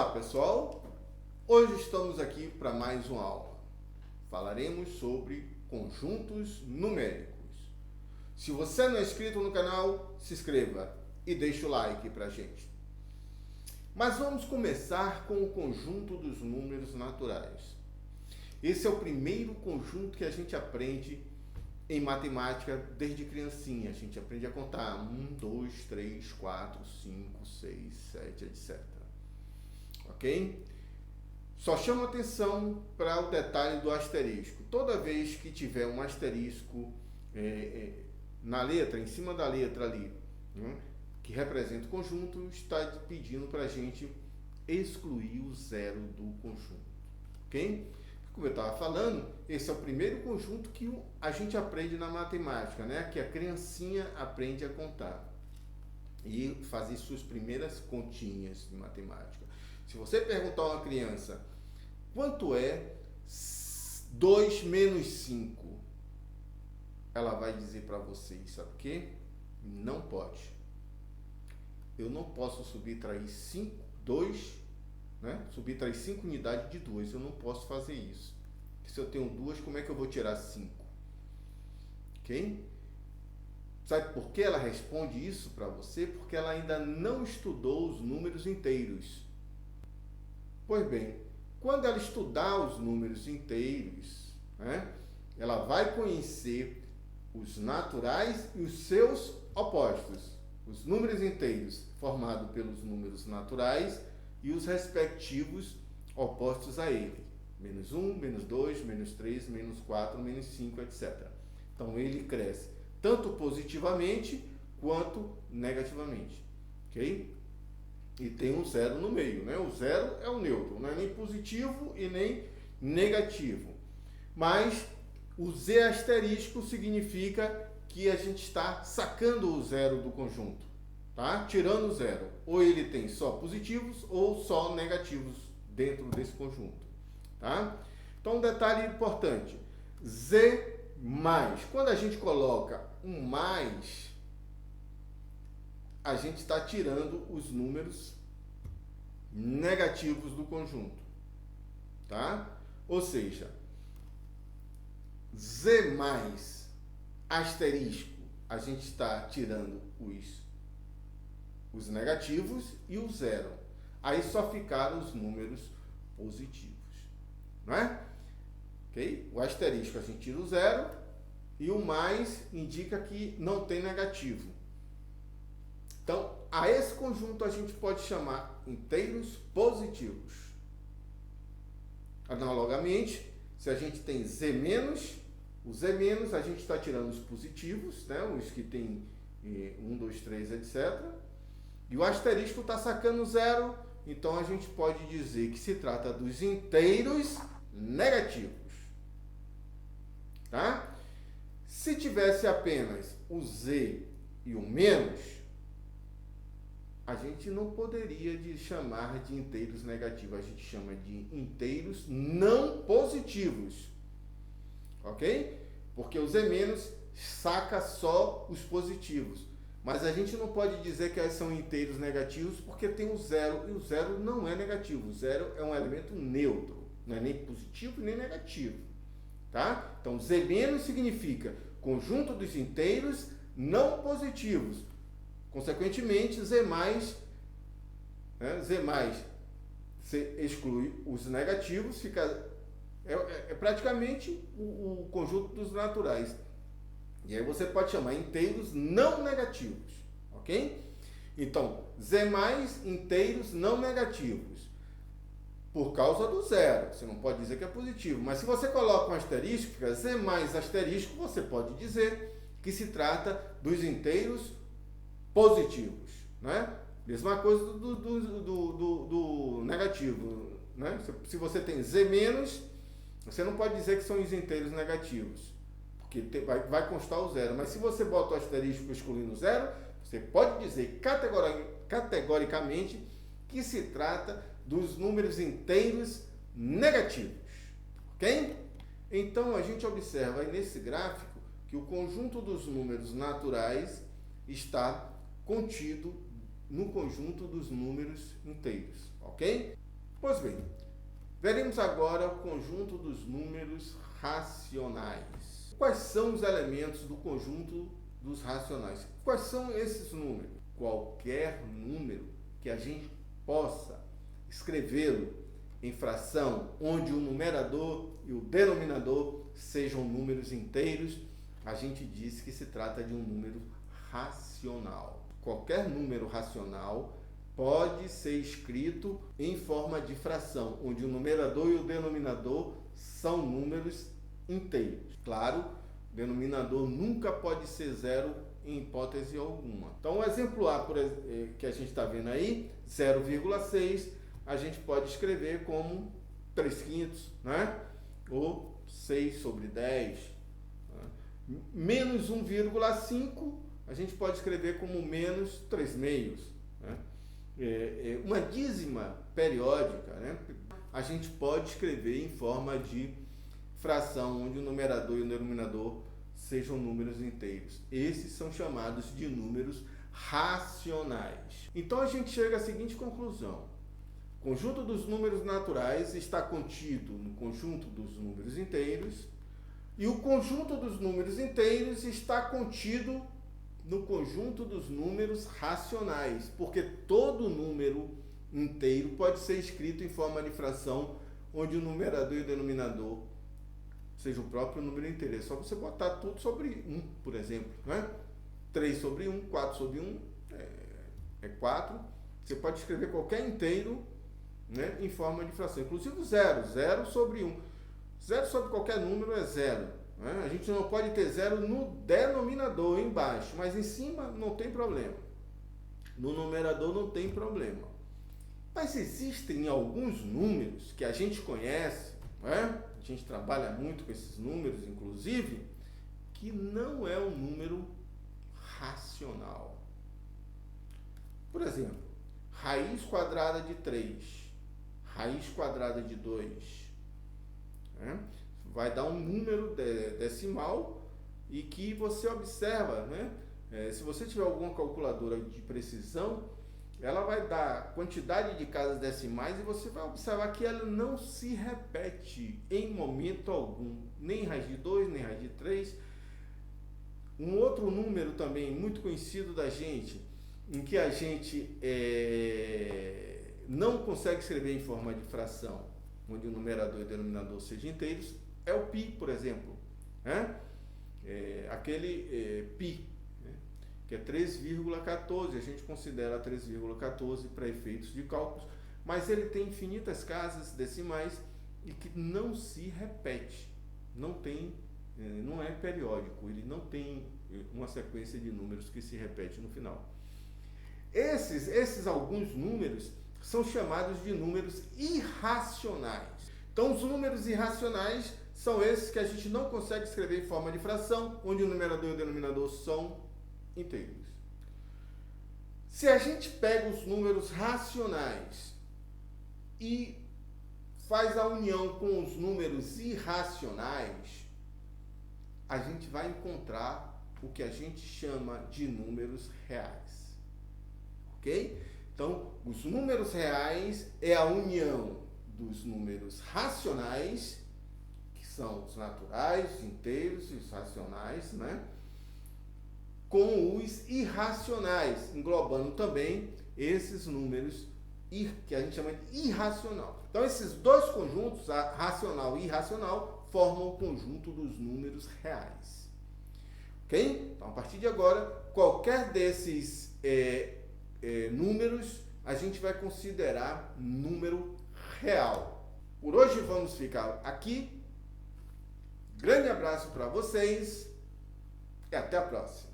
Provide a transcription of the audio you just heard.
Olá pessoal, hoje estamos aqui para mais uma aula. Falaremos sobre conjuntos numéricos. Se você não é inscrito no canal, se inscreva e deixe o like para a gente. Mas vamos começar com o conjunto dos números naturais. Esse é o primeiro conjunto que a gente aprende em matemática desde criancinha. A gente aprende a contar 1, 2, 3, 4, 5, 6, 7, etc. Ok? Só chama atenção para o detalhe do asterisco. Toda vez que tiver um asterisco na letra, em cima da letra ali, que representa o conjunto, está pedindo para a gente excluir o zero do conjunto. Ok? Como eu estava falando, esse é o primeiro conjunto que a gente aprende na matemática, né? Que a criancinha aprende a contar e fazer suas primeiras continhas de matemática. Se você perguntar a uma criança quanto é 2 menos 5, ela vai dizer para vocês, sabe o quê? Não pode. Eu não posso subtrair 2, né? Subtrair 5 unidades de 2, eu não posso fazer isso. Se eu tenho 2, como é que eu vou tirar 5? Ok? Sabe por que ela responde isso para você? Porque ela ainda não estudou os números inteiros. Pois bem, quando ela estudar os números inteiros, né, ela vai conhecer os naturais e os seus opostos. Os números inteiros formados pelos números naturais e os respectivos opostos a ele. Menos 1, menos 2, menos 3, menos 4, menos 5, etc. Então ele cresce tanto positivamente quanto negativamente. Ok? E tem um zero no meio, né? O zero é o neutro, não é nem positivo e nem negativo. Mas o Z asterisco significa que a gente está sacando o zero do conjunto, tá? Tirando o zero. Ou ele tem só positivos ou só negativos dentro desse conjunto, tá? Então, um detalhe importante. Z mais. Quando a gente coloca um mais, a gente está tirando os números negativos do conjunto, tá? Ou seja, Z mais asterisco, a gente está tirando os negativos e o zero. Aí só ficaram os números positivos, não é? Ok? O asterisco a gente tira o zero e o mais indica que não tem negativo. Então, a esse conjunto a gente pode chamar inteiros positivos. Analogamente, se a gente tem Z menos, o Z menos a gente está tirando os positivos, né? Os que tem 1, 2, 3, etc. E o asterisco está sacando zero, então a gente pode dizer que se trata dos inteiros negativos. Tá? Se tivesse apenas o Z e o menos, a gente não poderia chamar de inteiros negativos, a gente chama de inteiros não positivos. Ok? Porque o Z menos saca só os positivos. Mas a gente não pode dizer que são inteiros negativos porque tem o zero, e o zero não é negativo. O zero é um elemento neutro, não é nem positivo nem negativo. Tá? Então, Z menos significa conjunto dos inteiros não positivos. Consequentemente, Z mais, né? Z mais, você exclui os negativos, fica praticamente o conjunto dos naturais. E aí você pode chamar inteiros não negativos, ok? Então, Z mais inteiros não negativos. Por causa do zero, você não pode dizer que é positivo. Mas se você coloca um asterisco, fica Z mais asterisco, você pode dizer que se trata dos inteiros positivos, né? Mesma coisa do negativo, né? Se você tem Z menos, você não pode dizer que são os inteiros negativos, porque vai constar o zero. Mas se você bota o asterisco excluindo o zero, você pode dizer categoricamente que se trata dos números inteiros negativos, ok? Então, a gente observa aí nesse gráfico que o conjunto dos números naturais está contido no conjunto dos números inteiros, ok? Pois bem, veremos agora o conjunto dos números racionais. Quais são os elementos do conjunto dos racionais? Quais são esses números? Qualquer número que a gente possa escrevê-lo em fração, onde o numerador e o denominador sejam números inteiros, a gente diz que se trata de um número racional. Qualquer número racional pode ser escrito em forma de fração, onde o numerador e o denominador são números inteiros. Claro, o denominador nunca pode ser zero em hipótese alguma. Então, o exemplo A que a gente está vendo aí, 0,6, a gente pode escrever como 3/5, né? Ou 6/10. Né? Menos 1,5, a gente pode escrever como menos 3/6. Né? Uma dízima periódica, né? A gente pode escrever em forma de fração, onde o numerador e o denominador sejam números inteiros. Esses são chamados de números racionais. Então a gente chega à seguinte conclusão: o conjunto dos números naturais está contido no conjunto dos números inteiros, e o conjunto dos números inteiros está contido no conjunto dos números racionais, porque todo número inteiro pode ser escrito em forma de fração, onde o numerador e o denominador seja o próprio número inteiro. É só você botar tudo sobre 1, por exemplo, né? 3/1, 4/1 é 4. Você pode escrever qualquer inteiro, né, em forma de fração, inclusive o 0/1. 0 sobre qualquer número é 0. Né? A gente não pode ter 0 no denominador embaixo, mas em cima não tem problema. No numerador não tem problema. Mas existem alguns números que a gente conhece, né? A gente trabalha muito com esses números, inclusive, que não é um número racional. Por exemplo, raiz quadrada de 3, raiz quadrada de 2, né? Vai dar um número decimal e que você observa, né? Se você tiver alguma calculadora de precisão, ela vai dar quantidade de casas decimais e você vai observar que ela não se repete em momento algum, nem raiz de 2, nem raiz de 3. Um outro número também muito conhecido da gente, em que a gente não consegue escrever em forma de fração, onde o numerador e o denominador sejam inteiros, é o π, por exemplo. Né? Aquele π, né? Que é 3,14, a gente considera 3,14 para efeitos de cálculos, mas ele tem infinitas casas decimais e que não se repete, não é periódico, ele não tem uma sequência de números que se repete no final. Esses alguns números são chamados de números irracionais. Então, os números irracionais são esses que a gente não consegue escrever em forma de fração, onde o numerador e o denominador são inteiros. Se a gente pega os números racionais e faz a união com os números irracionais, a gente vai encontrar o que a gente chama de números reais. Ok? Então, os números reais é a união dos números racionais, que são os naturais, os inteiros e os racionais, né? Com os irracionais, englobando também esses números que a gente chama de irracional. Então, esses dois conjuntos, racional e irracional, formam o conjunto dos números reais. Ok? Então, a partir de agora, qualquer desses números, a gente vai considerar número real. Por hoje vamos ficar aqui. Grande abraço para vocês e até a próxima.